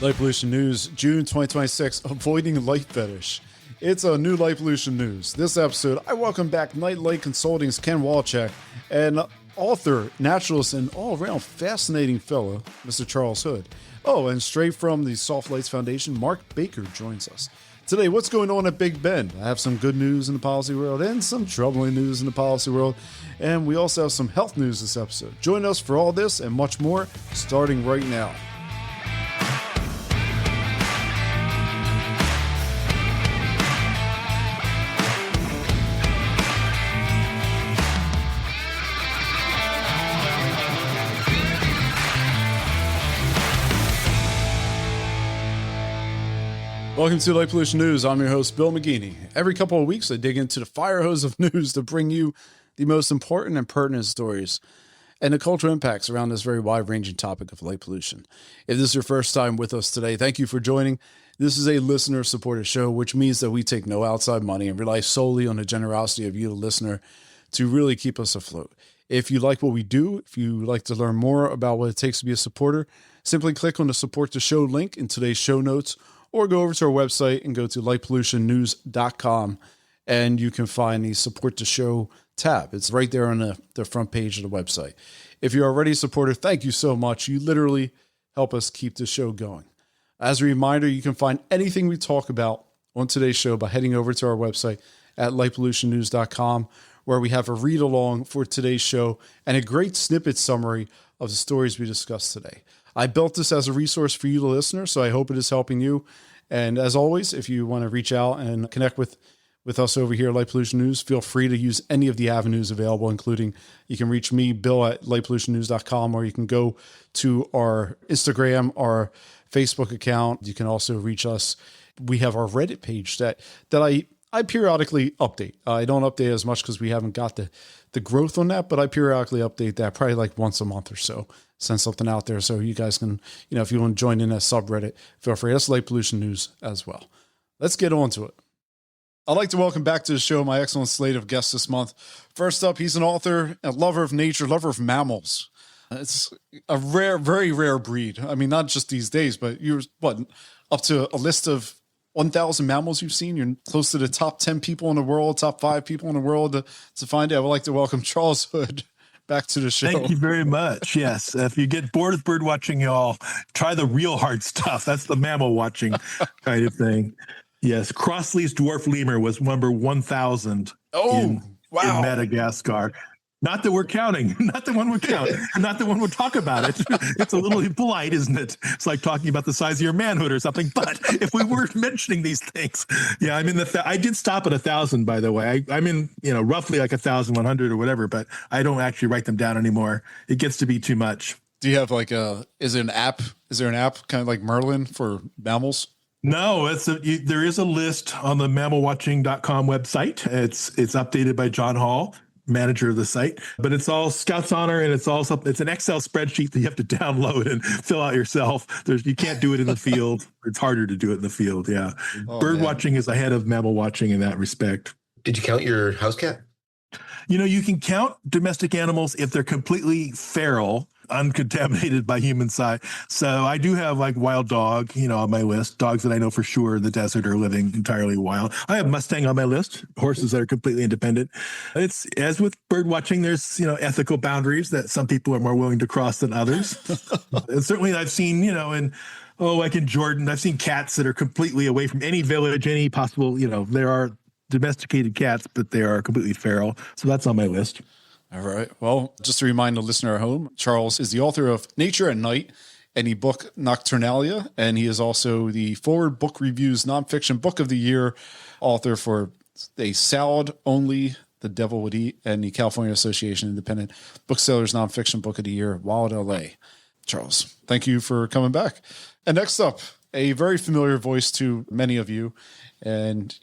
Light pollution news, June 2026, avoiding light fetish. It's a new light pollution news. This episode, I welcome back Nightlight Consulting's Ken Walczak and author, naturalist, and all-around fascinating fellow, Mr. Charles Hood. Oh, and straight from the Soft Lights Foundation, Mark Baker joins us. Today, what's going on at Big Bend? I have some good news in the policy world and some troubling news in the policy world. And we also have some health news this episode. Join us for all this and much more, starting right now. Welcome to Light Pollution News. I'm your host, Bill McGeaney. Every couple of weeks, I dig into the fire hose of news to bring you the most important and pertinent stories and the cultural impacts around this very wide-ranging topic of light pollution. If this is your first time with us today, thank you for joining. This is a listener-supported show, which means that we take no outside money and rely solely on the generosity of you, the listener, to really keep us afloat. If you like what we do, if you like to learn more about what it takes to be a supporter, simply click on the Support the Show link in today's show notes, or go over to our website and go to lightpollutionnews.com, and you can find the Support the Show tab. It's right there on the front page of the website. If you're already a supporter, thank you so much. You literally help us keep the show going. As a reminder, you can find anything we talk about on today's show by heading over to our website at lightpollutionnews.com, where we have a read-along for today's show and a great snippet summary of the stories we discussed today. I built this as a resource for you, the listener, so I hope it is helping you. And as always, if you want to reach out and connect with us over here at Light Pollution News, feel free to use any of the avenues available, including you can reach me, Bill, at lightpollutionnews.com, or you can go to our Instagram, our Facebook account. You can also reach us. We have our Reddit page that I periodically update. I don't update as much because we haven't got the growth on that, but I periodically update that probably like once a month or so. Send something out there so you guys can, if you want to join in a subreddit, feel free. That's Light Pollution News as well. Let's get on to it. I'd like to welcome back to the show my excellent slate of guests this month. First up, he's an author, a lover of nature, lover of mammals. It's a rare, very rare breed. I mean, not just these days, but you're, up to a list of 1,000 mammals you've seen? You're close to the top 10 people in the world, top 5 people in the world to find it. I would like to welcome Charles Hood back to the show. Thank you very much. Yes. If you get bored of bird watching, y'all try the real hard stuff. That's the mammal watching kind of thing. Yes. Crossley's dwarf lemur was number 1,000 in Madagascar. Not that we're counting, not the one we count, not the one we talk about it. It's a little impolite, isn't it? It's like talking about the size of your manhood or something. But if we were mentioning these things, yeah, I'm in I did stop at 1,000, by the way. I'm in, roughly like 1,100 or whatever, but I don't actually write them down anymore. It gets to be too much. Do you have like is there an app kind of like Merlin for mammals? No, there is a list on the mammalwatching.com website. It's updated by John Hall, manager of the site, but it's all Scout's honor, and it's an Excel spreadsheet that you have to download and fill out yourself. You can't do it in the field. It's harder to do it in the field. Yeah. Bird watching is ahead of mammal watching in that respect. Did you count your house cat? You can count domestic animals if they're completely feral, uncontaminated by human sight. So I do have like wild dog, on my list, dogs that I know for sure in the desert are living entirely wild. I have Mustang on my list, horses that are completely independent. It's as with bird watching, there's, ethical boundaries that some people are more willing to cross than others. And certainly I've seen, like in Jordan, I've seen cats that are completely away from any village, any possible, there are domesticated cats, but they are completely feral. So that's on my list. All right. Well, just to remind the listener at home, Charles is the author of Nature at Night and the book Nocturnalia, and he is also the Forward Book Reviews Nonfiction Book of the Year author for A Salad Only the Devil Would Eat and the California Association of Independent Booksellers Nonfiction Book of the Year, Wild LA. Charles, thank you for coming back. And next up, a very familiar voice to many of you, and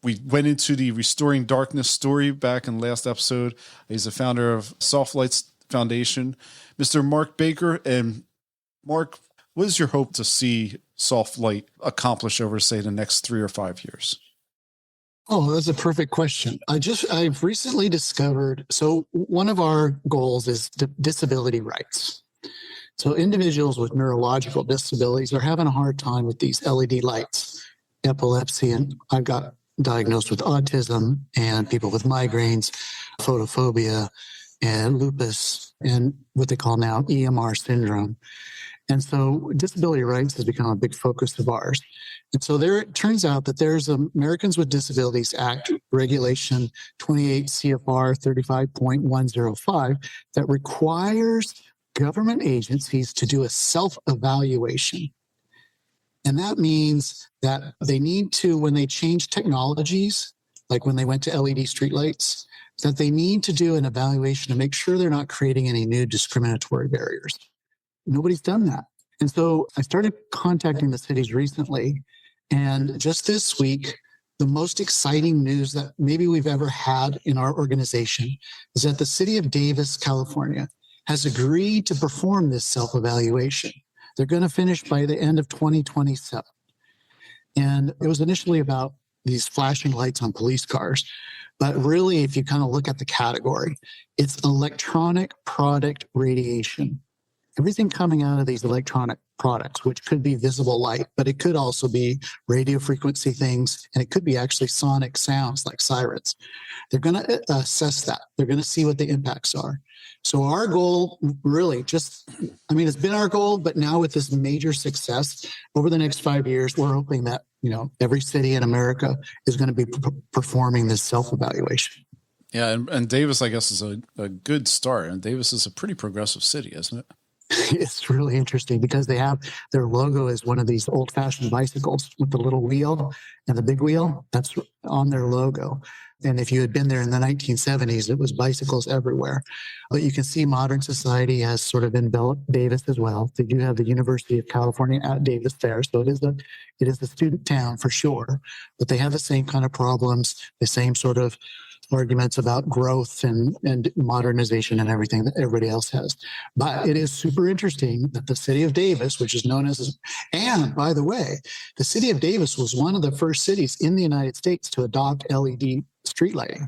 we went into the Restoring Darkness story back in the last episode. He's the founder of Soft Lights Foundation, Mr. Mark Baker. And Mark, what is your hope to see Soft Light accomplish over, say, the next 3 or 5 years? Oh, that's a perfect question. I've recently discovered, so one of our goals is disability rights. So individuals with neurological disabilities are having a hard time with these LED lights, epilepsy, and I've got diagnosed with autism and people with migraines, photophobia, and lupus, and what they call now EMR syndrome. And so disability rights has become a big focus of ours. And so there it turns out that there's Americans with Disabilities Act regulation 28 CFR 35.105 that requires government agencies to do a self-evaluation. And that means that they need to, when they change technologies, like when they went to LED streetlights, that they need to do an evaluation to make sure they're not creating any new discriminatory barriers. Nobody's done that. And so I started contacting the cities recently. And just this week, the most exciting news that maybe we've ever had in our organization is that the city of Davis, California, has agreed to perform this self-evaluation. They're going to finish by the end of 2027. And it was initially about these flashing lights on police cars. But really, if you kind of look at the category, it's electronic product radiation. Everything coming out of these electronic products, which could be visible light, but it could also be radio frequency things, and it could be actually sonic sounds like sirens. They're going to assess that. They're going to see what the impacts are. So our goal really it's been our goal, but now with this major success over the next 5 years, we're hoping that, every city in America is going to be performing this self-evaluation. Yeah. And Davis, I guess, is a good start. And Davis is a pretty progressive city, isn't it? It's really interesting because they have their logo is one of these old-fashioned bicycles with the little wheel and the big wheel. That's on their logo. And if you had been there in the 1970s, it was bicycles everywhere. But you can see modern society has sort of enveloped Davis as well. They do have the University of California at Davis there, so it is a student town for sure. But they have the same kind of problems, the same sort of arguments about growth and modernization and everything that everybody else has. But it is super interesting that the city of Davis, which is known as, and by the way, the city of Davis was one of the first cities in the United States to adopt LED street lighting.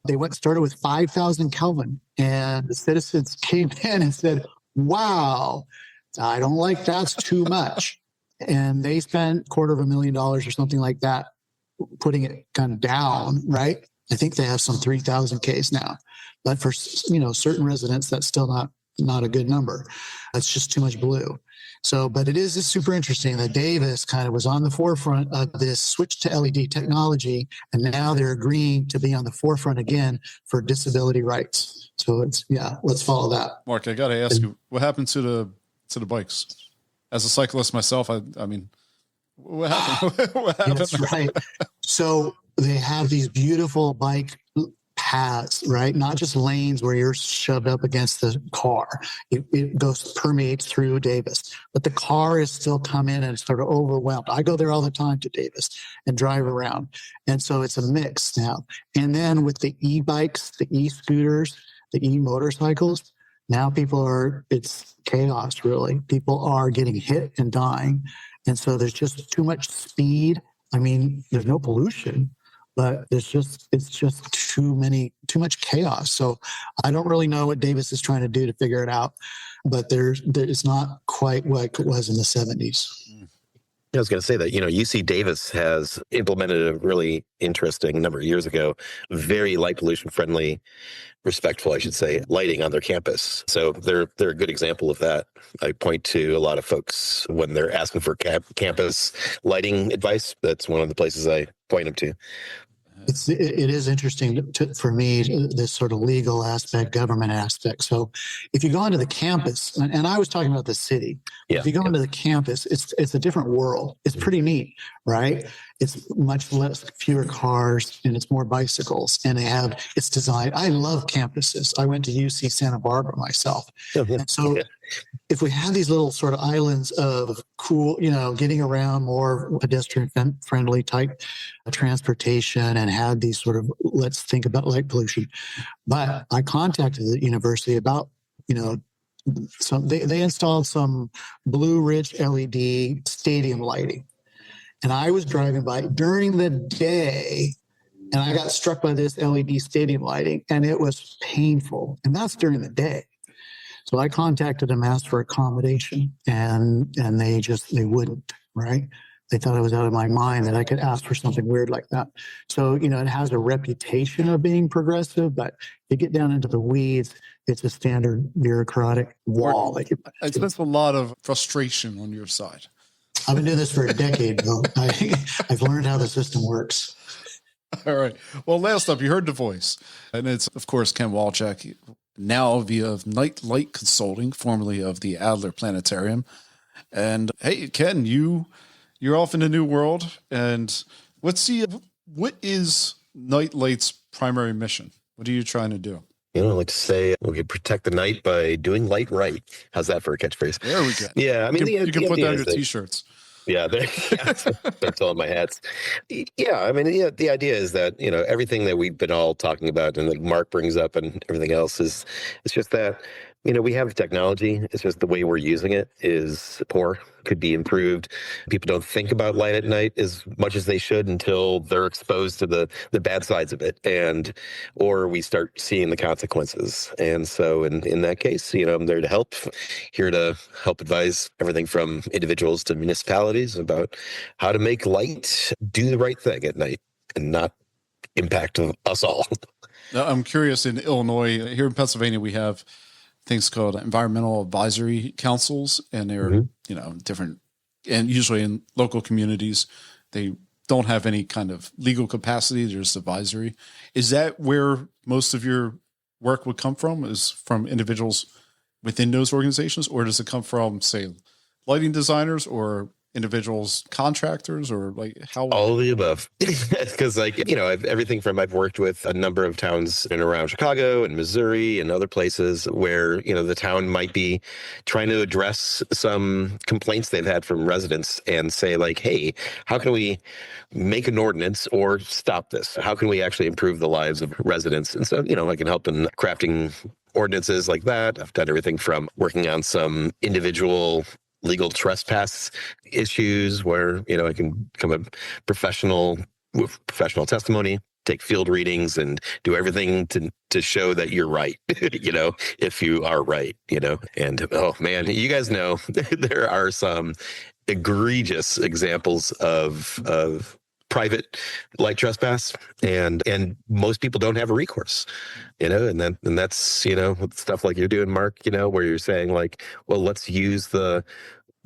They started with 5,000 Kelvin, and the citizens came in and said, wow, I don't like that's too much. And they spent $250,000 or something like that, putting it kind of down, right? I think they have some 3,000 Ks now, but for certain residents, that's still not a good number. That's just too much blue. So, but it's super interesting that Davis kind of was on the forefront of this switch to LED technology, and now they're agreeing to be on the forefront again for disability rights. So let's follow that. Mark, I got to ask you, what happened to the bikes? As a cyclist myself, I mean, what happened? What happened? That's right. So they have these beautiful bike paths, right? Not just lanes where you're shoved up against the car. It permeates through Davis, but the car is still come in and it's sort of overwhelmed. I go there all the time to Davis and drive around. And so it's a mix now. And then with the e-bikes, the e-scooters, the e-motorcycles, now it's chaos, really. People are getting hit and dying. And so there's just too much speed. I mean, there's no pollution, but it's just too much chaos. So I don't really know what Davis is trying to do to figure it out, but it's not quite like it was in the 70s. I was going to say that, UC Davis has implemented a really interesting number of years ago, very light pollution friendly, respectful, I should say, lighting on their campus. So they're a good example of that. I point to a lot of folks when they're asking for campus lighting advice. That's one of the places I point them to. It is interesting for me, this sort of legal aspect, government aspect. So if you go onto the campus, and I was talking about the city, if you go into the campus, it's a different world. It's pretty neat, right? It's much fewer cars and it's more bicycles, and it's designed. I love campuses. I went to UC Santa Barbara myself. And so if we have these little sort of islands of cool, getting around, more pedestrian friendly type transportation, and had these sort of, let's think about light pollution. But I contacted the university about, they installed some blue rich LED stadium lighting. And I was driving by during the day, and I got struck by this LED stadium lighting, and it was painful. And that's during the day. So I contacted them, asked for accommodation, and they wouldn't, right? They thought I was out of my mind that I could ask for something weird like that. So, it has a reputation of being progressive, but you get down into the weeds, it's a standard bureaucratic wall. I sense a lot of frustration on your side. I've been doing this for a decade, Bill. I've learned how the system works. All right. Well, last up, you heard the voice. And it's, of course, Ken Walczak, now via Night Light Consulting, formerly of the Adler Planetarium. And hey, Ken, you're off in a new world. And what is Night Light's primary mission? What are you trying to do? I like to say we could protect the night by doing light right. How's that for a catchphrase? There we go. Yeah, I mean, you can put that on your T-shirts. Yeah, that's all in my hats. Yeah, I mean, the idea is that, everything that we've been all talking about and that Mark brings up and everything else it's just that, we have technology. It's just the way we're using it is poor, could be improved. People don't think about light at night as much as they should until they're exposed to the bad sides of it, or we start seeing the consequences. And so in that case, I'm there to help, here to help advise everything from individuals to municipalities about how to make light do the right thing at night and not impact us all. Now, I'm curious, in Illinois, here in Pennsylvania, we have things called environmental advisory councils, and they're, different, and usually in local communities, they don't have any kind of legal capacity. They're just advisory. Is that where most of your work would come from, is from individuals within those organizations, or does it come from, say, lighting designers or individuals, contractors, or how? All of the above. Because I've worked with a number of towns in and around Chicago and Missouri and other places where, the town might be trying to address some complaints they've had from residents and say hey, how can we make an ordinance or stop this? How can we actually improve the lives of residents? And so, I can help in crafting ordinances like that. I've done everything from working on some individual legal trespass issues where, I can come a professional with professional testimony, take field readings and do everything to show that you're right, if you are right, and oh man, you guys know there are some egregious examples of private light trespass, and most people don't have a recourse, and that's stuff like you're doing, Mark, where you're saying well, let's use the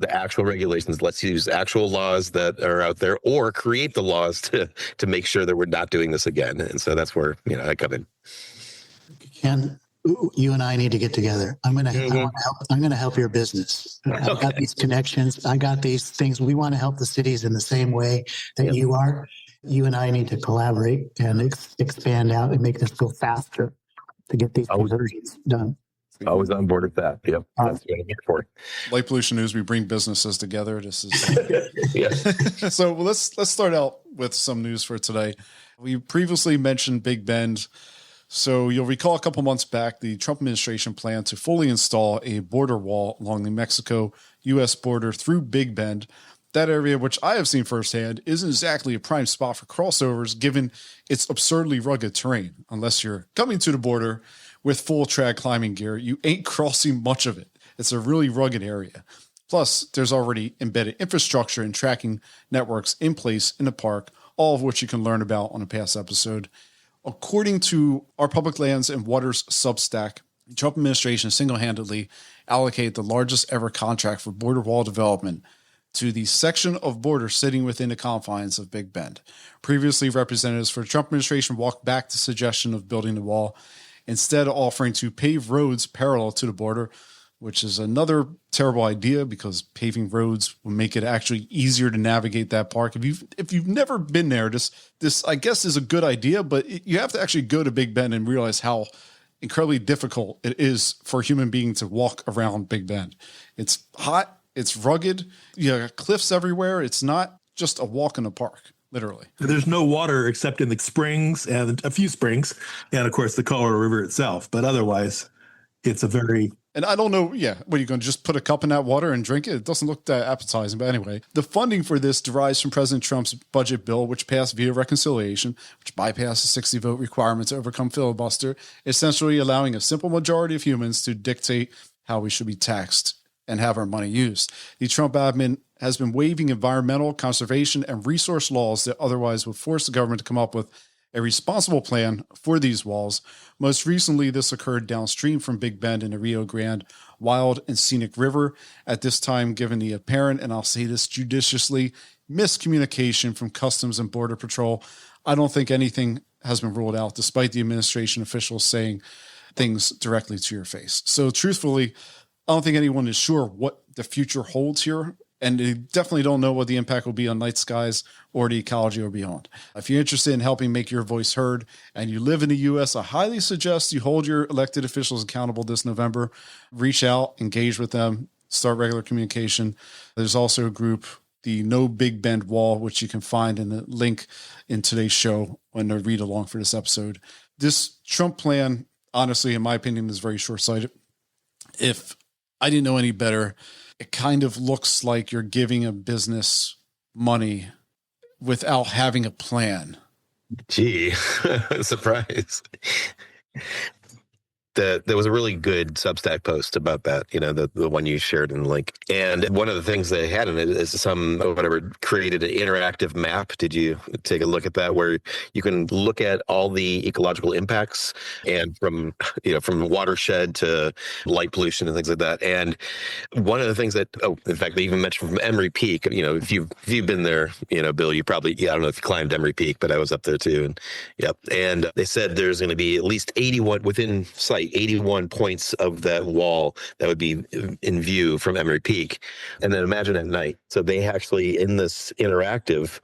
actual regulations, let's use actual laws that are out there, or create the laws to make sure that we're not doing this again. And so that's where I come in. Ken, you and I need to get together. I'm going to help your business. I've got these connections. I got these things. We want to help the cities in the same way that you are. You and I need to collaborate and expand out and make this go faster to get these conversions done. Always on board with that. Yep. That's what I'm here for. Light Pollution News, we bring businesses together. This is yes. So let's start out with some news for today. We previously mentioned Big Bend. So you'll recall a couple months back, the Trump administration planned to fully install a border wall along the Mexico-U.S. border through Big Bend. That area, which I have seen firsthand, isn't exactly a prime spot for crossovers, given its absurdly rugged terrain. Unless you're coming to the border with full trad climbing gear, you ain't crossing much of it. It's a really rugged area. Plus, there's already embedded infrastructure and tracking networks in place in the park, all of which you can learn about on a past episode. According to our Public Lands and Waters Substack, the Trump administration single-handedly allocated the largest ever contract for border wall development to the section of border sitting within the confines of Big Bend. Previously, representatives for the Trump administration walked back the suggestion of building the wall, instead offering to pave roads parallel to the border, which is another terrible idea because paving roads will make it actually easier to navigate that park. If you've never been there, this I guess is a good idea, but you have to actually go to Big Bend and realize how incredibly difficult it is for a human being to walk around Big Bend. It's hot, it's rugged, you got cliffs everywhere. It's not just a walk in the park. Literally. There's no water except in the springs and a few springs, and of course the Colorado River itself. But otherwise, it's a very... And I don't know, what are you going to just put a cup in that water and drink it? It doesn't look that appetizing. But anyway, the funding for this derives from President Trump's budget bill, which passed via reconciliation, which bypassed the 60-vote requirement to overcome filibuster, essentially allowing a simple majority of humans to dictate how we should be taxed and have our money used. The Trump admin has been waiving environmental, conservation, and resource laws that otherwise would force the government to come up with a responsible plan for these walls. Most recently, this occurred downstream from Big Bend in the Rio Grande Wild and Scenic River. At this time, given the apparent, and I'll say this judiciously, miscommunication from Customs and Border Patrol, I don't think anything has been ruled out, despite the administration officials saying things directly to your face. So truthfully, I don't think anyone is sure what the future holds here. And they definitely don't know what the impact will be on night skies or the ecology or beyond. If you're interested in helping make your voice heard and you live in the U.S., I highly suggest you hold your elected officials accountable this November. Reach out, engage with them, start regular communication. There's also a group, the No Big Bend Wall, which you can find in the link in today's show when they read along for this episode. This Trump plan, honestly, in my opinion, is very short-sighted. If I didn't know any better, it kind of looks like you're giving a business money without having a plan. Gee, surprise. There was a really good Substack post about that, the one you shared in the link. And one of the things they had in it is created an interactive map. Did you take a look at that, where you can look at all the ecological impacts and from watershed to light pollution and things like that. And one of the things that, in fact, they even mentioned from Emery Peak, if you've been there, Bill, you probably, I don't know if you climbed Emery Peak, but I was up there too. And yep. And they said there's going to be at least 81 within sight, 81 points of that wall that would be in view from Emery Peak. And then imagine at night. So they actually, in this interactive,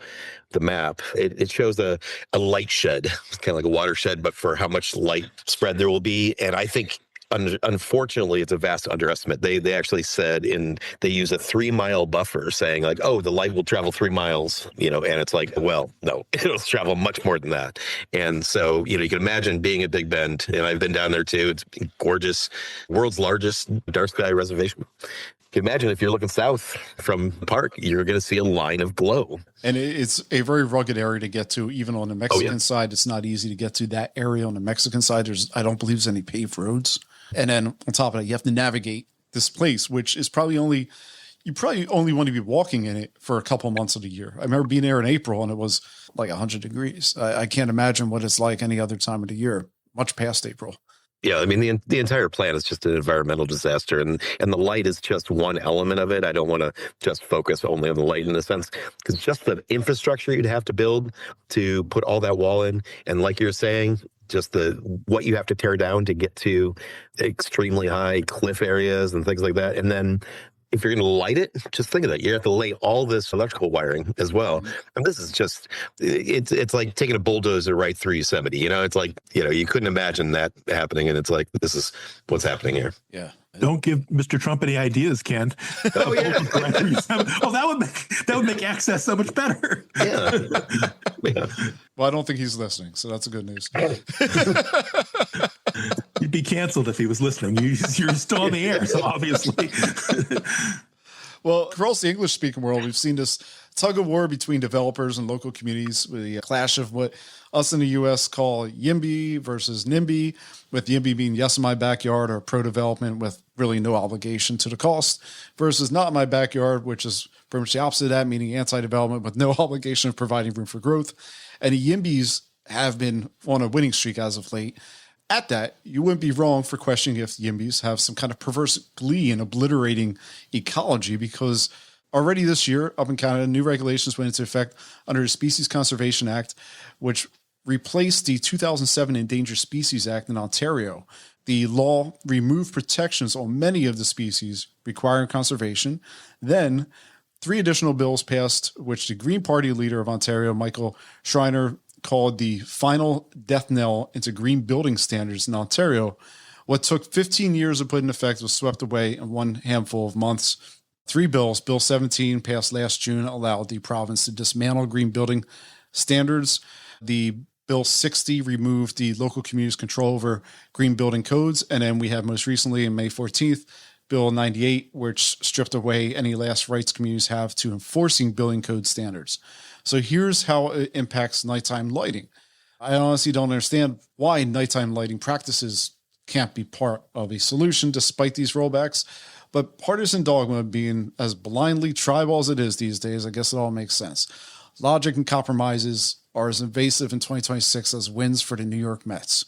the map, it shows a light shed, kind of like a watershed, but for how much light spread there will be. And I think, unfortunately, it's a vast underestimate. They actually said they use a 3-mile buffer, saying like, oh, the light will travel 3 miles, and it's like, well, no, it'll travel much more than that. And so, you can imagine being at Big Bend, and I've been down there too. It's gorgeous, world's largest dark sky reservation. You can imagine if you're looking south from the park, you're going to see a line of glow. And it's a very rugged area to get to, even on the Mexican side. It's not easy to get to that area on the Mexican side. I don't believe there's any paved roads. And then on top of that, you have to navigate this place, which is you probably only want to be walking in it for a couple months of the year. I remember being there in April and it was like 100 degrees. I can't imagine what it's like any other time of the year, much past April. Yeah, I mean, the entire plan is just an environmental disaster, and the light is just one element of it. I don't want to just focus only on the light in a sense, because just the infrastructure you'd have to build to put all that wall in, and like you're saying, just what you have to tear down to get to extremely high cliff areas and things like that. And then if you're going to light it, just think of that. You have to lay all this electrical wiring as well. And this is just, it's like taking a bulldozer right through Yosemite. It's like, you couldn't imagine that happening. And it's like, this is what's happening here. Yeah. Don't give Mr. Trump any ideas, Kent. Oh, yeah. That would make access so much better. Yeah. Yeah. Well, I don't think he's listening, so that's a good news. You'd be canceled if he was listening. You're still on the air, so obviously. Well, across the English-speaking world, we've seen this tug of war between developers and local communities, with the clash of what us in the U.S. call YIMBY versus NIMBY, with YIMBY being yes in my backyard, or pro-development with really no obligation to the cost, versus not in my backyard, which is pretty much the opposite of that, meaning anti-development with no obligation of providing room for growth. And the YIMBYs have been on a winning streak as of late. At that, you wouldn't be wrong for questioning if YIMBYs have some kind of perverse glee in obliterating ecology, because already this year, up in Canada, new regulations went into effect under the Species Conservation Act, which replaced the 2007 Endangered Species Act in Ontario. The law removed protections on many of the species requiring conservation. Then 3 additional bills passed, which the Green Party leader of Ontario, Michael Schreiner, called the final death knell into green building standards in Ontario. What took 15 years to put in effect was swept away in one handful of months. 3 bills, Bill 17 passed last June, allowed the province to dismantle green building standards. The Bill 60 removed the local community's control over green building codes. And then we have most recently, on May 14th, Bill 98, which stripped away any last rights communities have to enforcing building code standards. So here's how it impacts nighttime lighting. I honestly don't understand why nighttime lighting practices can't be part of a solution despite these rollbacks. But partisan dogma being as blindly tribal as it is these days, I guess it all makes sense. Logic and compromises are as invasive in 2026 as wins for the New York Mets.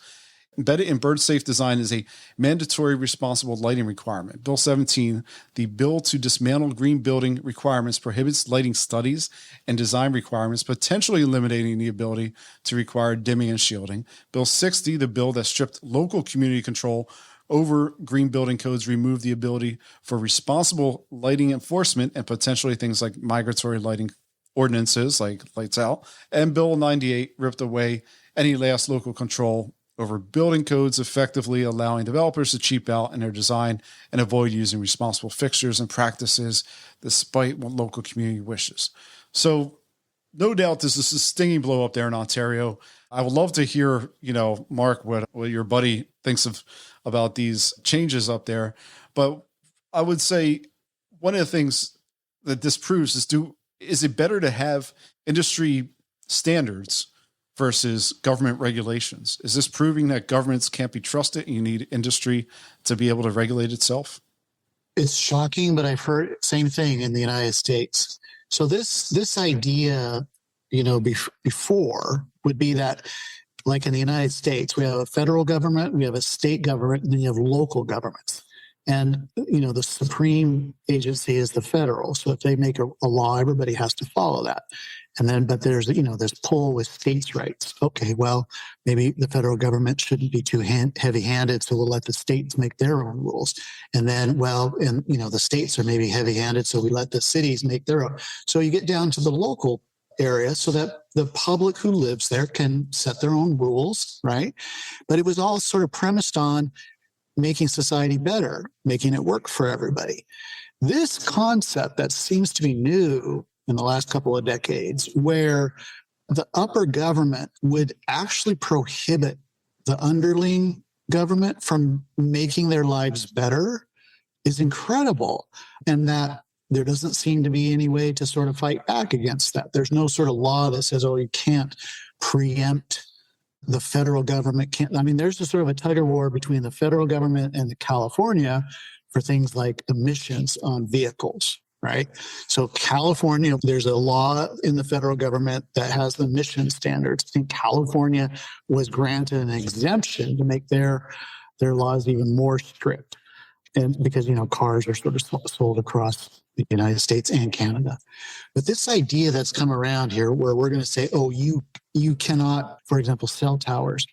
Embedded in bird safe design is a mandatory responsible lighting requirement. Bill 17, the bill to dismantle green building requirements, prohibits lighting studies and design requirements, potentially eliminating the ability to require dimming and shielding. Bill 60, the bill that stripped local community control over green building codes, removed the ability for responsible lighting enforcement and potentially things like migratory lighting ordinances like lights out. And Bill 98 ripped away any last local control over building codes, effectively allowing developers to cheap out in their design and avoid using responsible fixtures and practices despite what local community wishes. So no doubt this is a stinging blow up there in Ontario. I would love to hear, Mark, what your buddy thinks about these changes up there. But I would say one of the things that this proves is it better to have industry standards versus government regulations? Is this proving that governments can't be trusted and you need industry to be able to regulate itself? It's shocking, but I've heard same thing in the United States. So this idea, before would be that, like in the United States, we have a federal government, we have a state government, and then you have local governments. And, the supreme agency is the federal. So if they make a law, everybody has to follow that. And then, but there's pull with states' rights. Okay, well, maybe the federal government shouldn't be too heavy-handed, so we'll let the states make their own rules. And then, the states are maybe heavy-handed, so we let the cities make their own. So you get down to the local area so that the public who lives there can set their own rules, right? But it was all sort of premised on making society better, making it work for everybody. This concept that seems to be new in the last couple of decades, where the upper government would actually prohibit the underling government from making their lives better, is incredible. And that there doesn't seem to be any way to sort of fight back against that. There's no sort of law that says, you can't preempt the federal government. There's a sort of a tug of war between the federal government and the California for things like emissions on vehicles, right? So California, there's a law in the federal government that has the emission standards. I think California was granted an exemption to make their laws even more strict. And because, cars are sort of sold across the United States and Canada. But this idea that's come around here where we're going to say, you cannot, for example, cell towers.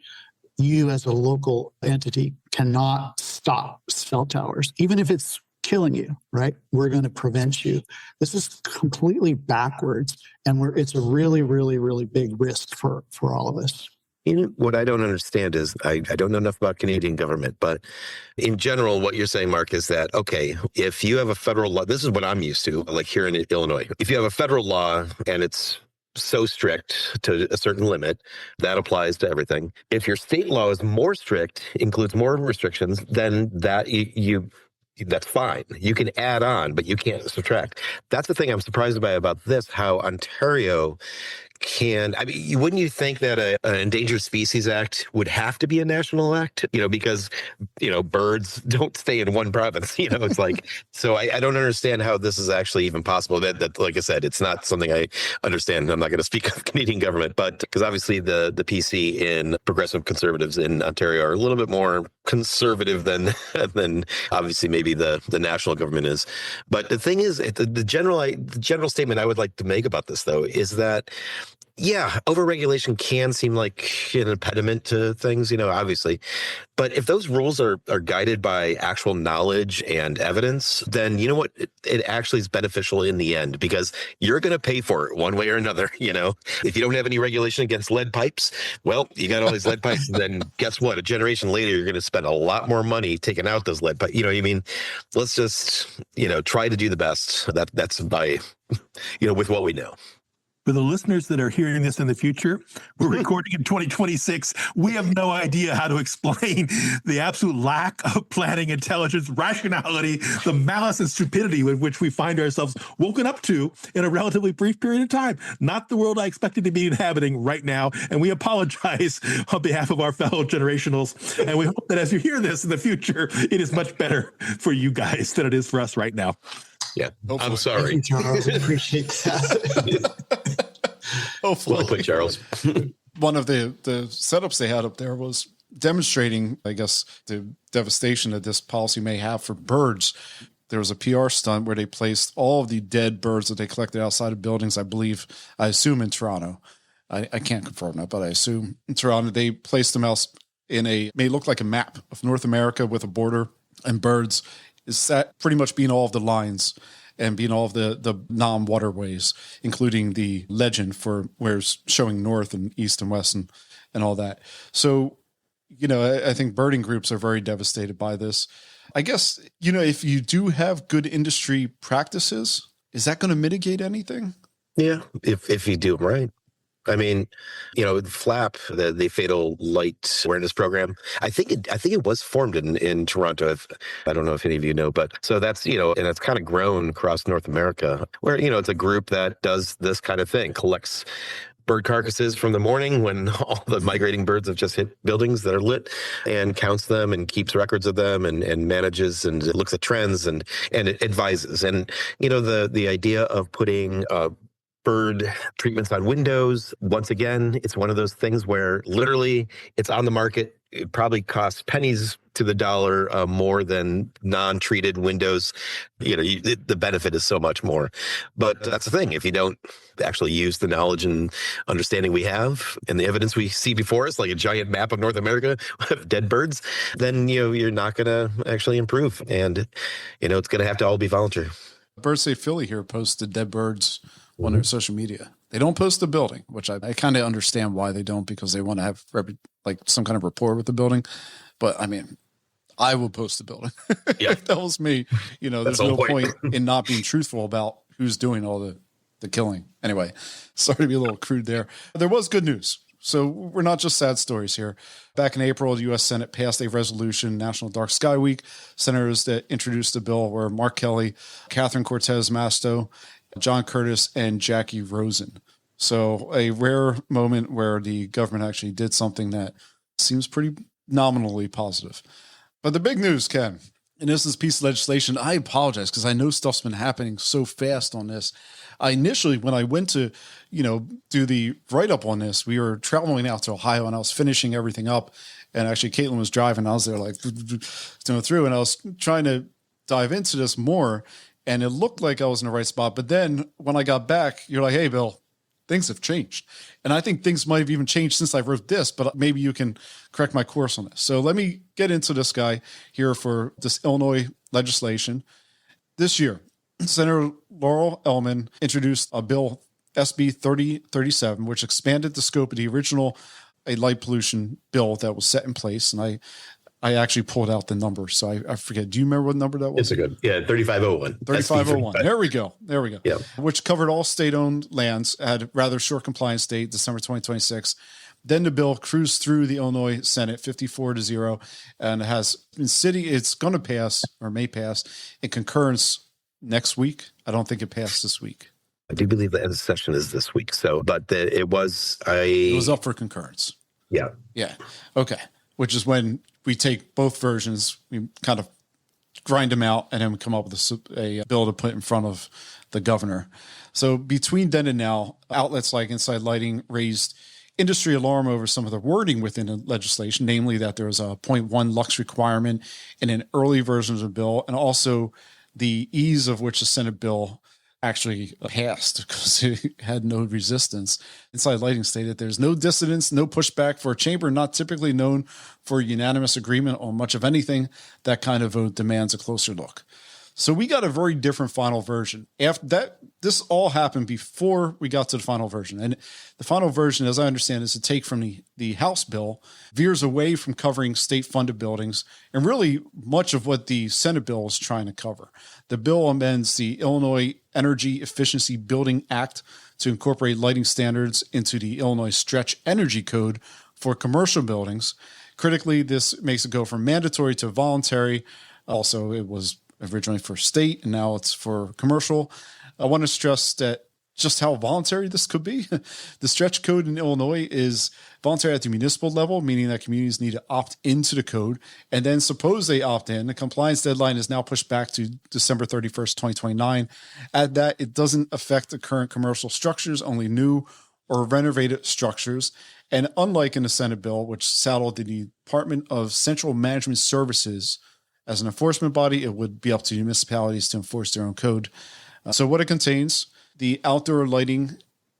You as a local entity cannot stop cell towers, even if it's killing you, right? We're going to prevent you. This is completely backwards. And it's a really, really, really big risk for all of us. What I don't understand is I don't know enough about Canadian government, but in general, what you're saying, Mark, is that, okay, if you have a federal law, this is what I'm used to, like here in Illinois. If you have a federal law and it's so strict to a certain limit, that applies to everything. If your state law is more strict, includes more restrictions, then that's fine. You can add on, but you can't subtract. That's the thing I'm surprised by about this, how Ontario wouldn't you think that an Endangered Species Act would have to be a national act? Because, birds don't stay in one province, it's like, so I don't understand how this is actually even possible. That, like I said, it's not something I understand. I'm not going to speak of Canadian government, but because obviously the PC in progressive conservatives in Ontario are a little bit more conservative than obviously maybe the national government is. But the thing is, the general statement I would like to make about this, though, is that yeah, overregulation can seem like an impediment to things, obviously. But if those rules are guided by actual knowledge and evidence, then you know what? It actually is beneficial in the end because you're going to pay for it one way or another. If you don't have any regulation against lead pipes, well, you got all these lead pipes. And then guess what? A generation later, you're going to spend a lot more money taking out those lead pipes. You know what I mean? Let's just, try to do the best. That's by, with what we know. For the listeners that are hearing this in the future, we're recording in 2026. We have no idea how to explain the absolute lack of planning, intelligence, rationality, the malice and stupidity with which we find ourselves woken up to in a relatively brief period of time. Not the world I expected to be inhabiting right now. And we apologize on behalf of our fellow generationals. And we hope that as you hear this in the future, it is much better for you guys than it is for us right now. Yeah, Hopefully. I'm sorry. Thank you, Charles. I appreciate that. Hopefully. Well put, Charles. One of the setups they had up there was demonstrating, I guess, the devastation that this policy may have for birds. There was a PR stunt where they placed all of the dead birds that they collected outside of buildings, I assume in Toronto. I can't confirm that, but I assume in Toronto, they placed them out in may look like a map of North America with a border, and birds is that pretty much being all of the lines and being all of the non-waterways, including the legend for where it's showing north and east and west and all that. So, I think birding groups are very devastated by this. I guess, if you do have good industry practices, is that going to mitigate anything? Yeah, if you do them right. I mean, FLAP, the Fatal Light Awareness Program, I think it was formed in Toronto. I don't know if any of you know, but so that's, and it's kind of grown across North America where, it's a group that does this kind of thing, collects bird carcasses from the morning when all the migrating birds have just hit buildings that are lit, and counts them and keeps records of them and manages and looks at trends and it advises. And, the idea of putting bird treatments on windows. Once again, it's one of those things where literally it's on the market. It probably costs pennies to the dollar more than non-treated windows. The benefit is so much more. But that's the thing. If you don't actually use the knowledge and understanding we have and the evidence we see before us, like a giant map of North America of dead birds, then, you're not going to actually improve. And, it's going to have to all be volunteer. Bird Safe Philly here posted dead birds on their social media. They don't post the building, which I kind of understand why they don't, because they want to have some kind of rapport with the building. But I mean, I will post the building. Yeah. If that was me, there's no point in not being truthful about who's doing all the killing. Anyway, sorry to be a little crude there. There was good news. So we're not just sad stories here. Back in April, the U.S. Senate passed a resolution, National Dark Sky Week. Senators that introduced the bill were Mark Kelly, Catherine Cortez Masto, John Curtis, and Jackie Rosen. So a rare moment where the government actually did something that seems pretty nominally positive. But the big news, Ken, and this is a piece of legislation. I apologize because I know stuff's been happening so fast on this. Initially, when I went to, do the write-up on this, we were traveling out to Ohio and I was finishing everything up. And actually, Caitlin was driving. I was there going through, and I was trying to dive into this more. And it looked like I was in the right spot. But then when I got back, you're like, hey, Bill, things have changed. And I think things might have even changed since I wrote this, but maybe you can correct my course on this. So let me get into this guy here for this Illinois legislation. This year, Senator Laurel Ellman introduced a bill, SB 3037, which expanded the scope of the original light pollution bill that was set in place. And I actually pulled out the number, so I forget. Do you remember what number that was? It's a good, 3501. 3501. There we go. Yeah. Which covered all state-owned lands, had rather short compliance date, December 2026. Then the bill cruised through the Illinois Senate 54-0, and it's going to pass or may pass in concurrence next week. I don't think it passed this week. I do believe the end of session is this week. So, but it was up for concurrence. Yeah. Yeah. Okay. Which is when we take both versions, we kind of grind them out, and then we come up with a bill to put in front of the governor. So between then and now, outlets like Inside Lighting raised industry alarm over some of the wording within the legislation, namely that there was a 0.1 lux requirement in an early version of the bill, and also the ease of which the Senate bill actually passed because it had no resistance. Inside Lighting stated there's no dissidence, no pushback for a chamber not typically known for unanimous agreement on much of anything. That kind of vote demands a closer look. So we got a very different final version. After that, this all happened before we got to the final version. And the final version, as I understand, is a take from the House bill, veers away from covering state-funded buildings and really much of what the Senate bill is trying to cover. The bill amends the Illinois Energy Efficiency Building Act to incorporate lighting standards into the Illinois Stretch Energy Code for commercial buildings. Critically, this makes it go from mandatory to voluntary. Also, it was originally for state, and now it's for commercial. I want to stress that just how voluntary this could be. The stretch code in Illinois is voluntary at the municipal level, meaning that communities need to opt into the code. And then suppose they opt in, the compliance deadline is now pushed back to December 31st, 2029. At that, it doesn't affect the current commercial structures, only new or renovated structures. And unlike in the Senate bill, which saddled the Department of Central Management Services as an enforcement body, it would be up to municipalities to enforce their own code. So what it contains: the outdoor lighting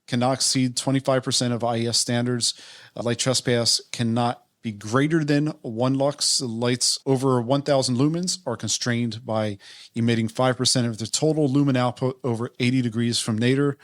cannot exceed 25% of IES standards. Light trespass cannot be greater than 1 lux. Lights over 1,000 lumens are constrained by emitting 5% of the total lumen output over 80 degrees from nadir,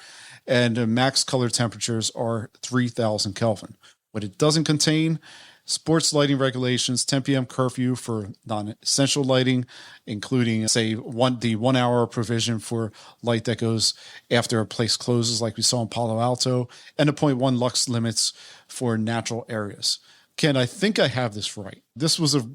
and max color temperatures are 3,000 Kelvin. What it doesn't contain: sports lighting regulations, 10 p.m. curfew for non-essential lighting, including, say, the 1 hour provision for light that goes after a place closes, like we saw in Palo Alto, and the 0.1 lux limits for natural areas. Ken, I think I have this right. This was a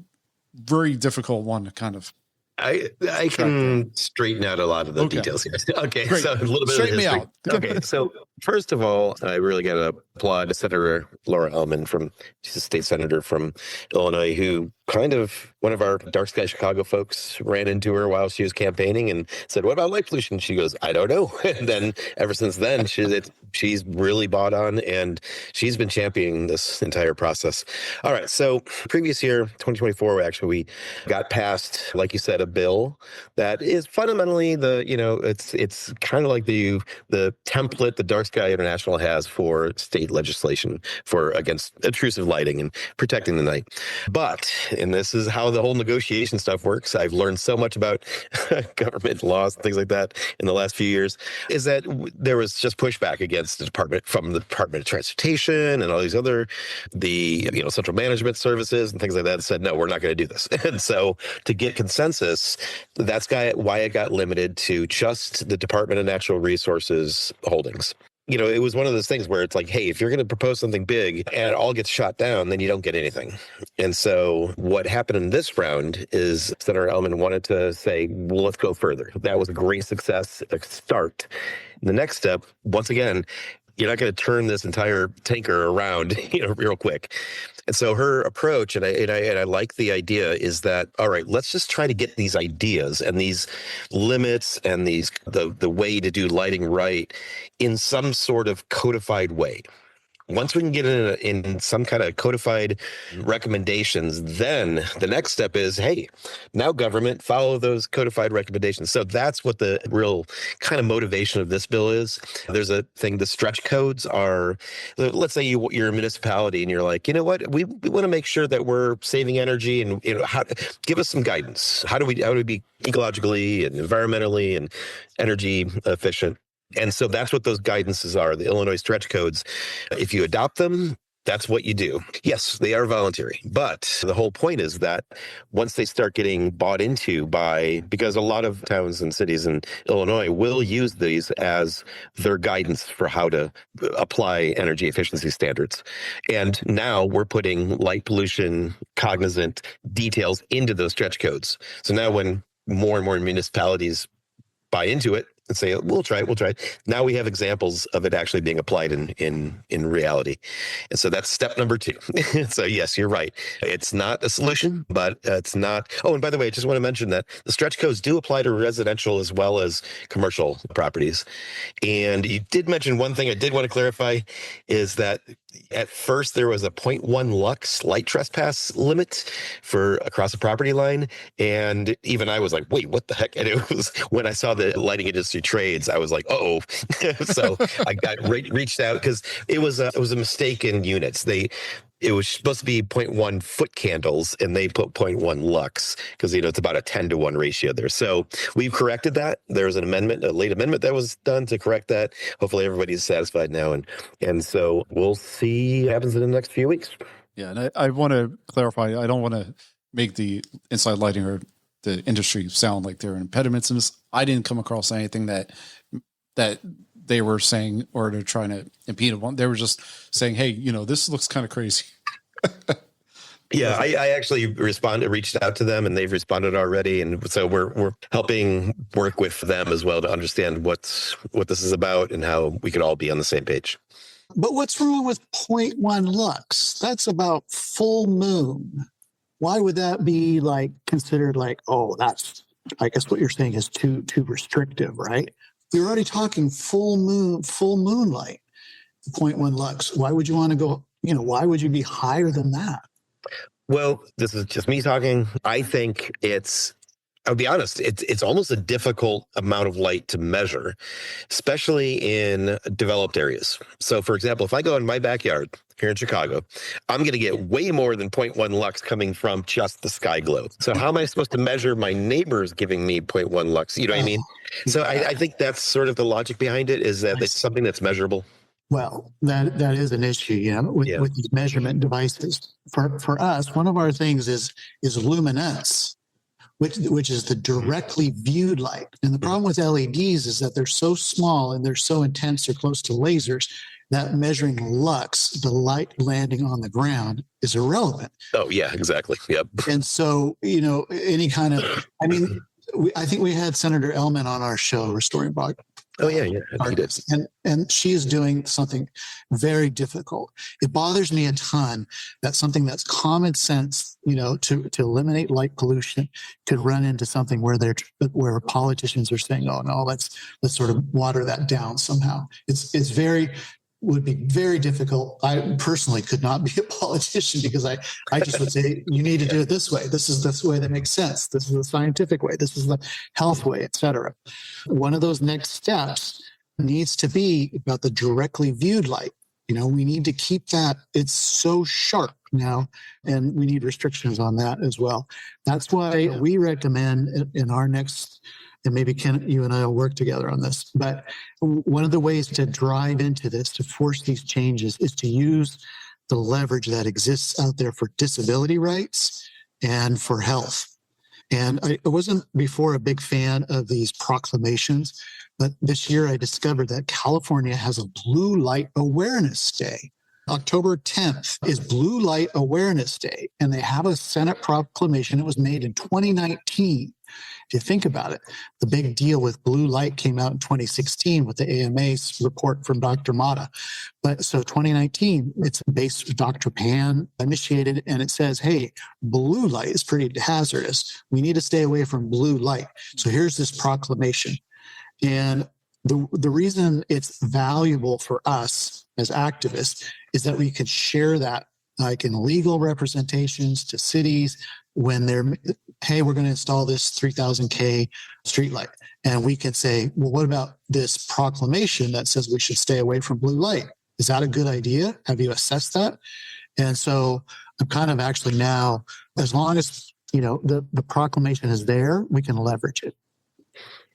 very difficult one to kind of... I can straighten out a lot of the details here. Okay, great. So a little bit Straighten of history. me out. Okay, so first of all, I really got to applaud Senator Laura Ellman. She's a state senator from Illinois, who kind of, one of our Dark Sky Chicago folks ran into her while she was campaigning and said, "What about light pollution?" She goes, "I don't know." And then ever since then, she's really bought on, and she's been championing this entire process. All right, so previous year, 2024, actually, we got passed, like you said, a bill that is fundamentally it's kind of like the template the Dark Sky International has for state legislation against intrusive lighting and protecting the night. But, and this is how the whole negotiation stuff works, I've learned so much about government laws and things like that in the last few years, is that there was just pushback against the Department of Transportation and all these other, central management services and things like that said, no, we're not going to do this. And so to get consensus, that's why it got limited to just the Department of Natural Resources holdings. It was one of those things where it's like, hey, if you're going to propose something big and it all gets shot down, then you don't get anything. And so what happened in this round is Senator Ellman wanted to say, well, let's go further. That was a great success, a start. The next step, once again, you're not going to turn this entire tanker around, real quick. And so her approach, and I like the idea, is that, all right, let's just try to get these ideas and these limits and the way to do lighting right in some sort of codified way. Once we can get it in some kind of codified recommendations, then the next step is, hey, now government, follow those codified recommendations. So that's what the real kind of motivation of this bill is. There's a thing, the stretch codes are, let's say you're a municipality and you're like, you know what, we want to make sure that we're saving energy and, give us some guidance. How do we be ecologically and environmentally and energy efficient? And so that's what those guidances are, the Illinois stretch codes. If you adopt them, that's what you do. Yes, they are voluntary. But the whole point is that once they start getting bought into because a lot of towns and cities in Illinois will use these as their guidance for how to apply energy efficiency standards. And now we're putting light pollution cognizant details into those stretch codes. So now when more and more municipalities buy into it and say, we'll try it. Now we have examples of it actually being applied in reality. And so that's step number 2. So yes, you're right. It's not a solution, but it's not. Oh, and by the way, I just want to mention that the stretch codes do apply to residential as well as commercial properties. And you did mention one thing I did want to clarify is that at first there was a 0.1 lux light trespass limit for across the property line. And even I was like, wait, what the heck? And it was when I saw the lighting industry trades, I was like, oh. So I got reached out because it was a mistake in units. It was supposed to be 0.1 foot candles, and they put 0.1 lux because, it's about a 10-to-1 ratio there. So we've corrected that. There was a late amendment that was done to correct that. Hopefully everybody's satisfied now. And so we'll see what happens in the next few weeks. Yeah, and I want to clarify, I don't want to make the inside lighting or the industry sound like there are impediments in this. I didn't come across anything that they were saying, or they're trying to impede upon. They were just saying, hey, this looks kind of crazy. Yeah, I actually reached out to them, and they've responded already, and so we're helping work with them as well to understand what this is about and how we could all be on the same page. But what's wrong with zero point 0.1 lux? That's about full moon. Why would that be considered that's, I guess what you're saying is too restrictive, right? You're already talking full moonlight, 0.1 lux. Why would you want to go, why would you be higher than that? Well, this is just me talking. I think I'll be honest, it's almost a difficult amount of light to measure, especially in developed areas. So, for example, if I go in my backyard here in Chicago, I'm going to get way more than 0.1 lux coming from just the sky glow. So how am I supposed to measure my neighbors giving me 0.1 lux? You know what I mean? So I think that's sort of the logic behind it, is that it's something that's measurable. Well, that is an issue, with these measurement devices. For us, one of our things is luminance, which is the directly viewed light. And the problem with LEDs is that they're so small and they're so intense, they're close to lasers, that measuring lux, the light landing on the ground, is irrelevant. Oh, yeah, exactly. Yep. And so, any kind of, I think we had Senator Ellman on our show, Restoring Bog. Oh, yeah. He did. And she is doing something very difficult. It bothers me a ton that something that's common sense, to eliminate light pollution, could run into something where politicians are saying, "Oh no, let's sort of water that down somehow." Would be very difficult. I personally could not be a politician because I just would say, you need to do it this way. This is the way that makes sense. This is the scientific way. This is the health way, et cetera. One of those next steps needs to be about the directly viewed light. We need to keep that. It's so sharp now, and we need restrictions on that as well. That's why we recommend in our next, and maybe Ken, you and I will work together on this. But one of the ways to drive into this, to force these changes, is to use the leverage that exists out there for disability rights and for health. And I wasn't before a big fan of these proclamations, but this year I discovered that California has a Blue Light Awareness Day. October 10th is Blue Light Awareness Day, and they have a Senate proclamation. It was made in 2019. If you think about it, the big deal with blue light came out in 2016 with the AMA's report from Dr. Mata. But so 2019, it's based, Dr. Pan initiated, and it says, hey, blue light is pretty hazardous. We need to stay away from blue light. So here's this proclamation. And the reason it's valuable for us as activists is that we can share that, like in legal representations to cities, when they're, hey, we're going to install this 3000K streetlight. And we can say, well, what about this proclamation that says we should stay away from blue light? Is that a good idea? Have you assessed that? And so I'm kind of actually now, as long as, the proclamation is there, we can leverage it.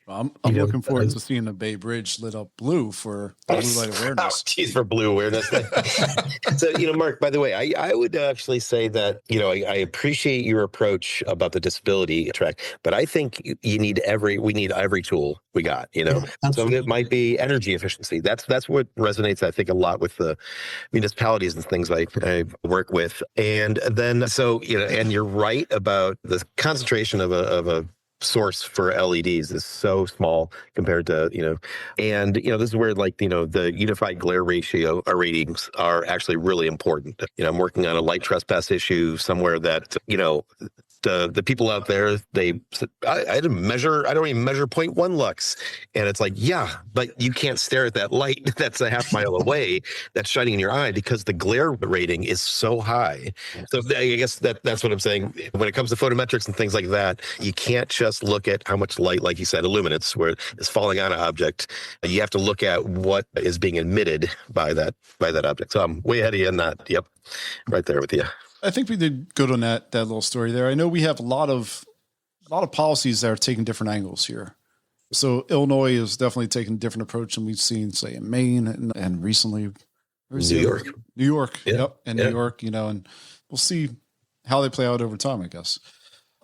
I'm looking forward to seeing the Bay Bridge lit up blue for blue light awareness. Geez, for blue awareness. So, Mark, by the way, I would actually say that, I appreciate your approach about the disability track, but I think we need every tool we got, Some of it might be energy efficiency. That's what resonates, I think, a lot with the municipalities and things I work with. And then, and you're right about the concentration of a source for LEDs is so small compared to, and, this is where the unified glare ratio ratings are actually really important. I'm working on a light trespass issue somewhere that, the people out there, I don't even measure 0.1 lux. And it's like, yeah, but you can't stare at that light that's a half mile away that's shining in your eye because the glare rating is so high. So I guess that's what I'm saying. When it comes to photometrics and things like that, you can't just look at how much light, like you said, illuminance, where it's falling on an object. You have to look at what is being emitted by that object. So I'm way ahead of you on that. Yep. Right there with you. I think we did good on that little story there. I know we have a lot of policies that are taking different angles here. So Illinois is definitely taking a different approach than we've seen, say, in Maine and recently New York. New York. Yeah. Yep. And New York, and we'll see how they play out over time, I guess.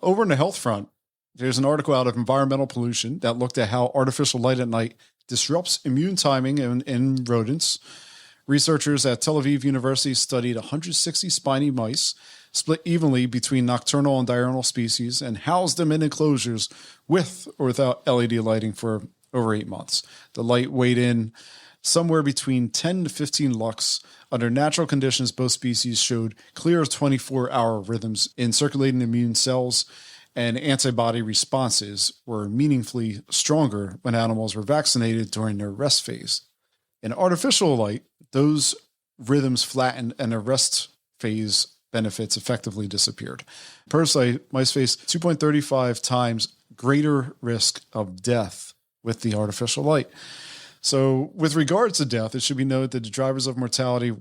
Over in the health front, There's an article out of Environmental Pollution that looked at how artificial light at night disrupts immune timing in rodents. Researchers at Tel Aviv University studied 160 spiny mice, split evenly between nocturnal and diurnal species, and housed them in enclosures with or without LED lighting for over 8 months. The light weighed in somewhere between 10 to 15 lux. Under natural conditions, both species showed clear 24-hour rhythms in circulating immune cells, and antibody responses were meaningfully stronger when animals were vaccinated during their rest phase. In artificial light, those rhythms flattened and the rest phase benefits effectively disappeared. Per site, mice face 2.35 times greater risk of death with the artificial light. So with regards to death, it should be noted that the drivers of mortality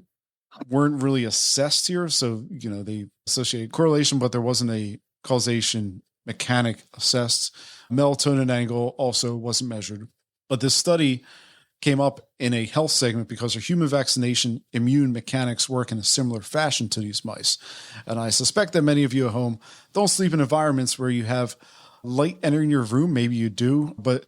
weren't really assessed here. So, they associate correlation, but there wasn't a causation mechanic assessed. Melatonin angle also wasn't measured. But this study came up in a health segment because of human vaccination immune mechanics work in a similar fashion to these mice. And I suspect that many of you at home don't sleep in environments where you have light entering your room. Maybe you do, but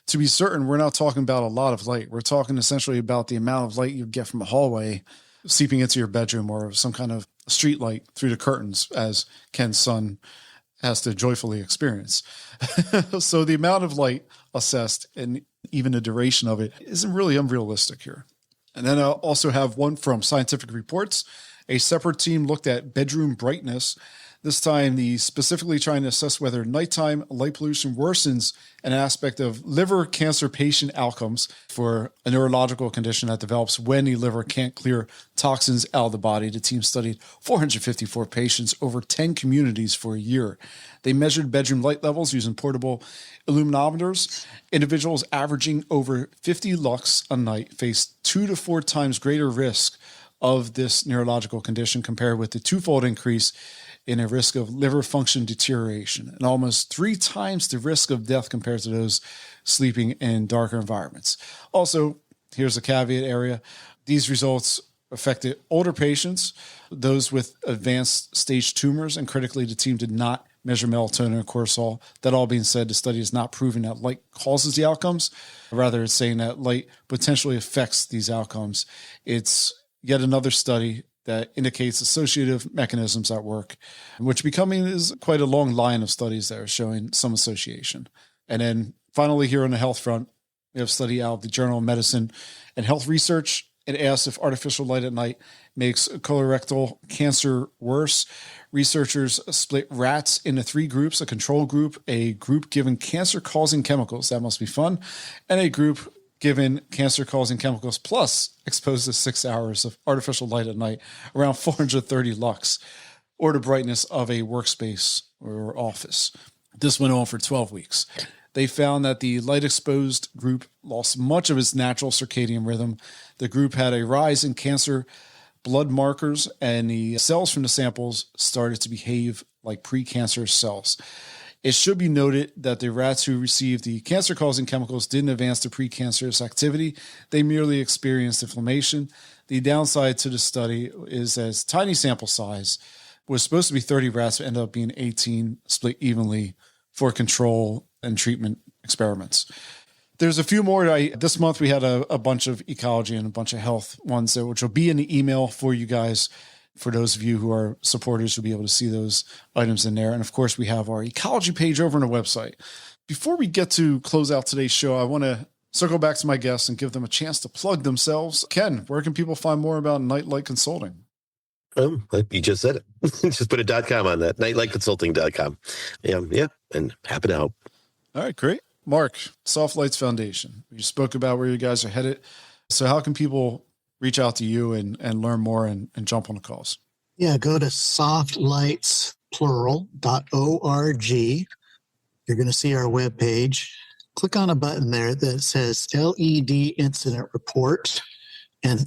to be certain, we're not talking about a lot of light. We're talking essentially about the amount of light you get from a hallway seeping into your bedroom or some kind of street light through the curtains, as Ken's son has to joyfully experience. So the amount of light assessed and even the duration of it isn't really unrealistic here. And then I'll also have one from Scientific Reports. A separate team looked at bedroom brightness. This time, specifically trying to assess whether nighttime light pollution worsens an aspect of liver cancer patient outcomes for a neurological condition that develops when the liver can't clear toxins out of the body. The team studied 454 patients over 10 communities for a year. They measured bedroom light levels using portable illuminameters. Individuals averaging over 50 lux a night faced 2 to 4 times greater risk of this neurological condition compared with the twofold increase in a risk of liver function deterioration and almost 3 times the risk of death compared to those sleeping in darker environments. Also, here's a caveat area. These results affected older patients, those with advanced stage tumors, and critically, the team did not measure melatonin or cortisol. That all being said, the study is not proving that light causes the outcomes. Rather, it's saying that light potentially affects these outcomes. It's yet another study that indicates associative mechanisms at work, which is quite a long line of studies that are showing some association. And then finally, here on the health front, we have a study out of the Journal of Medicine and Health Research. It asks if artificial light at night makes colorectal cancer worse. Researchers split rats into 3 groups: a control group, a group given cancer-causing chemicals, that must be fun, and a group given cancer-causing chemicals plus exposed to 6 hours of artificial light at night, around 430 lux, or the brightness of a workspace or office. This went on for 12 weeks. They found that the light-exposed group lost much of its natural circadian rhythm. The group had a rise in cancer blood markers, and the cells from the samples started to behave like precancerous cells. It should be noted that the rats who received the cancer-causing chemicals didn't advance to precancerous activity. They merely experienced inflammation. The downside to the study is that its tiny sample size was supposed to be 30 rats, but ended up being 18, split evenly for control and treatment experiments. There's a few more. This month we had a bunch of ecology and a bunch of health ones, which will be in the email for you guys. For those of you who are supporters, you'll be able to see those items in there. And of course, we have our ecology page over on the website. Before we get to close out today's show, I want to circle back to my guests and give them a chance to plug themselves. Ken, where can people find more about Nightlight Consulting? You just said it. Just put a .com on that, nightlightconsulting.com. Yeah, and happy to help. All right, great. Mark, Soft Lights Foundation. You spoke about where you guys are headed. So how can people reach out to you and learn more and jump on the calls? Yeah, go to softlightsplural.org. You're going to see our webpage. Click on a button there that says LED Incident Report and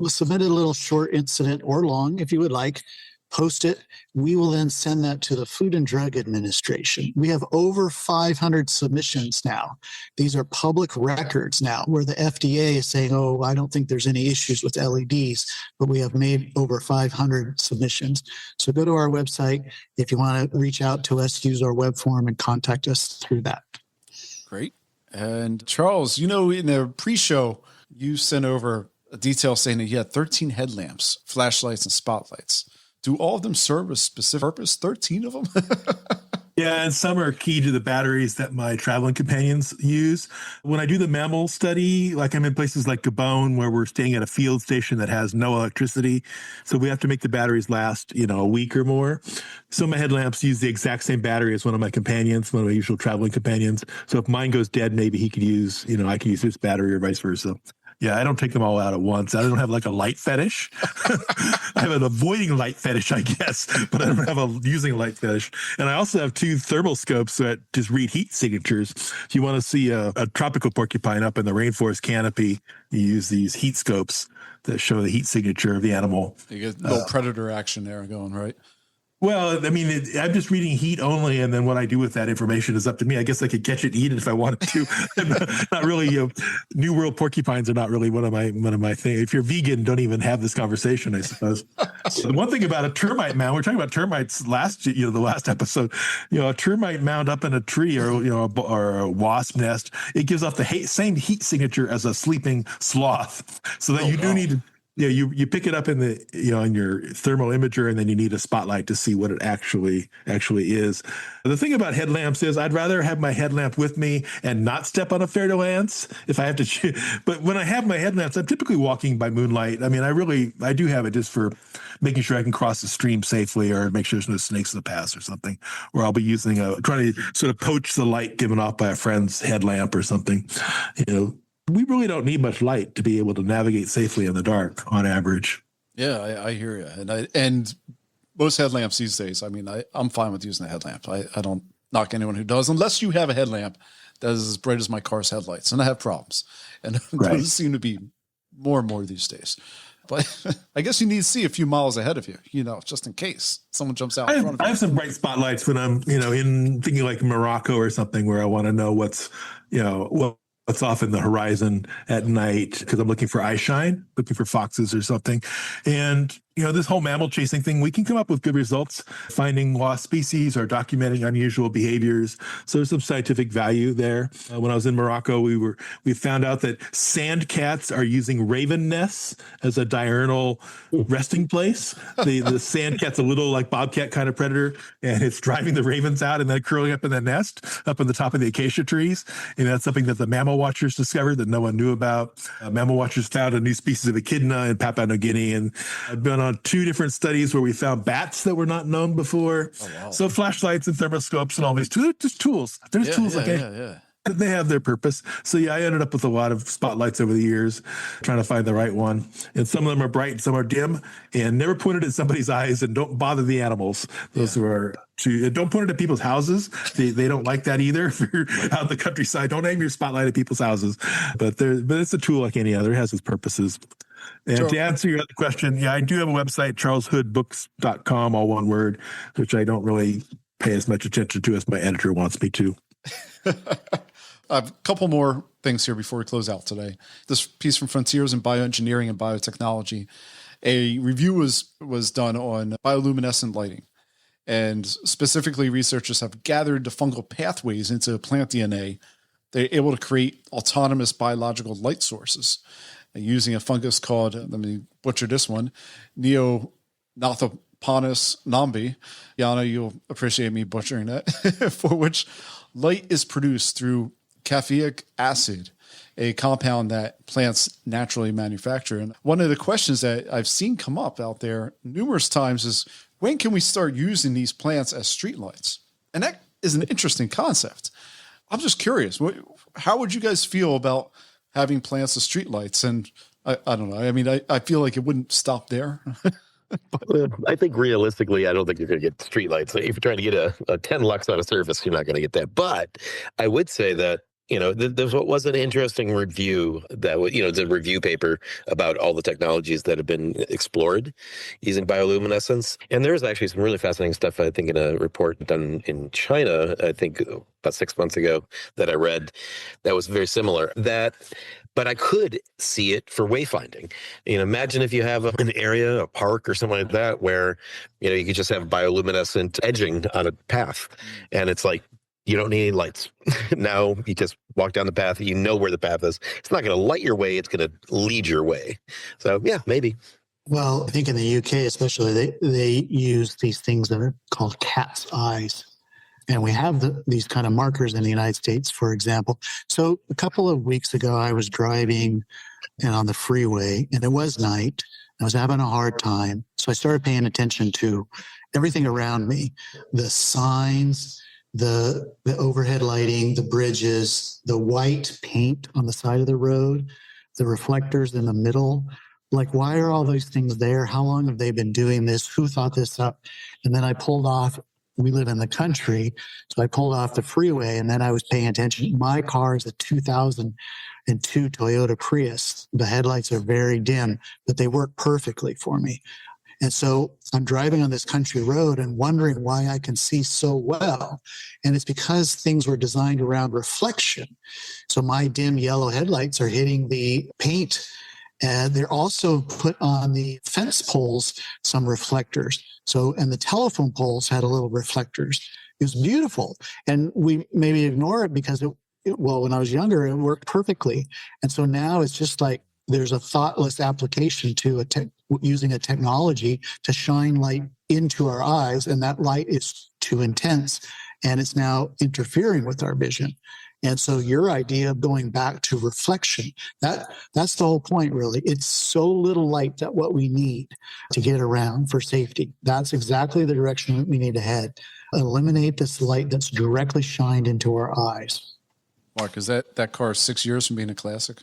submit a little short incident or long, if you would like, post it. We will then send that to the Food and Drug Administration. We have over 500 submissions now. These are public records now where the FDA is saying, oh, I don't think there's any issues with LEDs, but we have made over 500 submissions. So go to our website. If you want to reach out to us, use our web form and contact us through that. Great. And Charles, in the pre-show, you sent over a detail saying that you had 13 headlamps, flashlights, and spotlights. Do all of them serve a specific purpose? 13 of them? Yeah, and some are key to the batteries that my traveling companions use. When I do the mammal study, like I'm in places like Gabon where we're staying at a field station that has no electricity. So we have to make the batteries last, a week or more. So my headlamps use the exact same battery as one of my companions, one of my usual traveling companions. So if mine goes dead, maybe he could use, I could use his battery or vice versa. Yeah, I don't take them all out at once. I don't have like a light fetish. I have an avoiding light fetish, I guess, but I don't have a using light fetish. And I also have 2 thermal scopes that just read heat signatures. If you want to see a tropical porcupine up in the rainforest canopy, you use these heat scopes that show the heat signature of the animal. You get a little predator action there going, right? Well, I mean, I'm just reading heat only, and then what I do with that information is up to me. I guess I could catch it, eat it if I wanted to. Not really. New World porcupines are not really one of my things. If you're vegan, don't even have this conversation, I suppose. So the one thing about a termite mound, we're talking about termites the last episode. A termite mound up in a tree, or a wasp nest, it gives off the same heat signature as a sleeping sloth. So that do need to. Yeah, you pick it up in the in your thermal imager, and then you need a spotlight to see what it actually is. The thing about headlamps is I'd rather have my headlamp with me and not step on a fer de lance if I have to. But when I have my headlamps, I'm typically walking by moonlight. I mean, I do have it just for making sure I can cross the stream safely, or make sure there's no snakes in the path or something. Or I'll be trying to sort of poach the light given off by a friend's headlamp or something. We really don't need much light to be able to navigate safely in the dark on average. Yeah, I hear you. And most headlamps these days, I mean, I'm fine with using a headlamp. I don't knock anyone who does, unless you have a headlamp that is as bright as my car's headlights, and I have problems. And those seem to be more and more these days. But I guess you need to see a few miles ahead of you, just in case someone jumps out in front of you. I have some bright spotlights when I'm, in thinking like Morocco or something, where I want to know what's off in the horizon at night, because I'm looking for eye shine, looking for foxes or something. And, this whole mammal chasing thing, we can come up with good results, finding lost species or documenting unusual behaviors. So there's some scientific value there. When I was in Morocco, we found out that sand cats are using raven nests as a diurnal resting place. The sand cat's a little like bobcat kind of predator, and it's driving the ravens out and then curling up in the nest up on the top of the acacia trees. And that's something that the mammal watchers discovered that no one knew about. Mammal watchers found a new species of echidna in Papua New Guinea, and I've been on 2 different studies where we found bats that were not known before. Oh, wow. So flashlights and thermoscopes and all these tools, just tools. There's tools they have their purpose. So I ended up with a lot of spotlights over the years, trying to find the right one. And some of them are bright and some are dim, and never point it at somebody's eyes, and don't bother the animals. Those who are don't point it at people's houses. They don't like that either. If you're out in the countryside, don't aim your spotlight at people's houses. But it's a tool like any other. It has its purposes. And to answer your other question, I do have a website, charleshoodbooks.com, all one word, which I don't really pay as much attention to as my editor wants me to. I have a couple more things here before we close out today. This piece from Frontiers in Bioengineering and Biotechnology. A review was done on bioluminescent lighting. And specifically, researchers have gathered the fungal pathways into plant DNA. They're able to create autonomous biological light sources using a fungus called, let me butcher this one, Neonathoponus nambi. Yana, you'll appreciate me butchering that, for which light is produced through caffeic acid, a compound that plants naturally manufacture. And one of the questions that I've seen come up out there numerous times is, when can we start using these plants as streetlights? And that is an interesting concept. I'm just curious, how would you guys feel about having plants as streetlights? And I don't know. I mean, I feel like it wouldn't stop there. Well, I think realistically, I don't think you're going to get streetlights. If you're trying to get a 10 lux on a surface, you're not going to get that. But I would say that there was an interesting review that was, the review paper about all the technologies that have been explored using bioluminescence. And there's actually some really fascinating stuff, I think, in a report done in China, I think about 6 months ago, that I read that was very similar. But I could see it for wayfinding. Imagine if you have an area, a park or something like that, where, you could just have bioluminescent edging on a path. And it's like, you don't need any lights. Now you just walk down the path. You know where the path is. It's not going to light your way. It's going to lead your way. So yeah, maybe. Well, I think in the UK especially, they use these things that are called cat's eyes. And we have these kind of markers in the United States, for example. So a couple of weeks ago, I was driving on the freeway, and it was night. I was having a hard time. So I started paying attention to everything around me, the signs, the overhead lighting, the bridges, the white paint on the side of the road, the reflectors in the middle. Like, why are all those things there? How long have they been doing this? Who thought this up? And then I pulled off. We live in the country, so I pulled off the freeway, and then I was paying attention. My car is a 2002 Toyota Prius. The headlights are very dim, but they work perfectly for me. And so I'm driving on this country road and wondering why I can see so well. And it's because things were designed around reflection. So my dim yellow headlights are hitting the paint. And they're also put on the fence poles some reflectors. And the telephone poles had a little reflectors. It was beautiful. And we maybe ignore it because when I was younger, it worked perfectly. And so now it's just like there's a thoughtless application to using a technology to shine light into our eyes, and that light is too intense, and it's now interfering with our vision. And so your idea of going back to reflection, that's the whole point, really. It's so little light that what we need to get around for safety. That's exactly the direction that we need to head. Eliminate this light that's directly shined into our eyes. Mark, is that car 6 years from being a classic?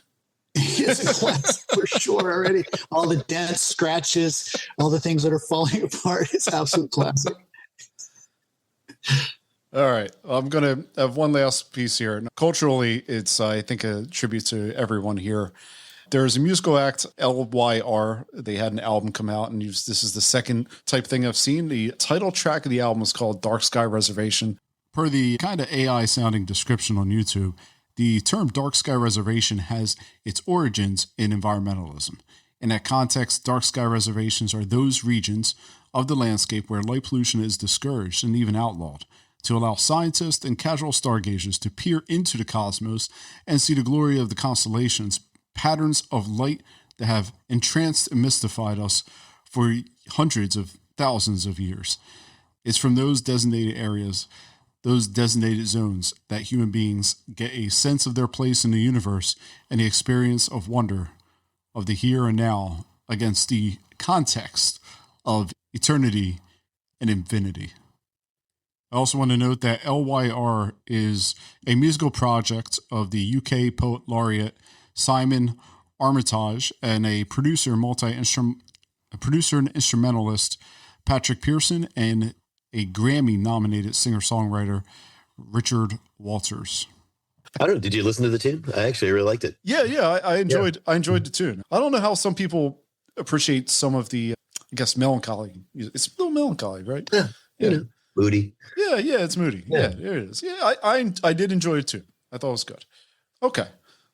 It's a classic for sure already. All the dents, scratches, all the things that are falling apart. It's absolute classic. All right. I'm going to have one last piece here. Culturally, it's, I think, a tribute to everyone here. There's a musical act, LYR. They had an album come out, and this is the second type thing I've seen. The title track of the album is called Dark Sky Reservation. Per the kind of AI-sounding description on YouTube, the term Dark Sky Reservation has its origins in environmentalism. In that context, dark sky reservations are those regions of the landscape where light pollution is discouraged and even outlawed, to allow scientists and casual stargazers to peer into the cosmos and see the glory of the constellations, patterns of light that have entranced and mystified us for hundreds of thousands of years. It's from those designated areas, those designated zones, that human beings get a sense of their place in the universe and the experience of wonder of the here and now against the context of eternity and infinity. I also want to note that LYR is a musical project of the UK poet laureate Simon Armitage and a producer and instrumentalist Patrick Pearson and a Grammy-nominated singer-songwriter Richard Walters. I don't know. Did you listen to the tune? I actually really liked it. Yeah. I enjoyed the tune. I don't know how some people appreciate some of the, I guess, melancholy. It's a little melancholy, right? Yeah. Moody. Yeah, it's moody. Yeah, there it is. Yeah, I did enjoy it too. I thought it was good. Okay,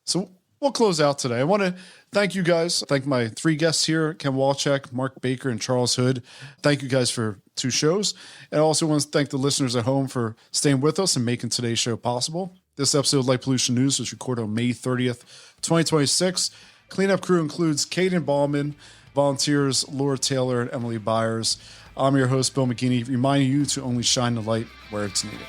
so we'll close out today. I want to thank you guys. Thank my three guests here, Ken Walczak, Mark Baker, and Charles Hood. Thank you guys for 2 shows. And I also want to thank the listeners at home for staying with us and making today's show possible. This episode of Light Pollution News was recorded on May 30th, 2026. Cleanup crew includes Caden Ballman, volunteers Laura Taylor and Emily Byers. I'm your host, Bill McGinney, reminding you to only shine the light where it's needed.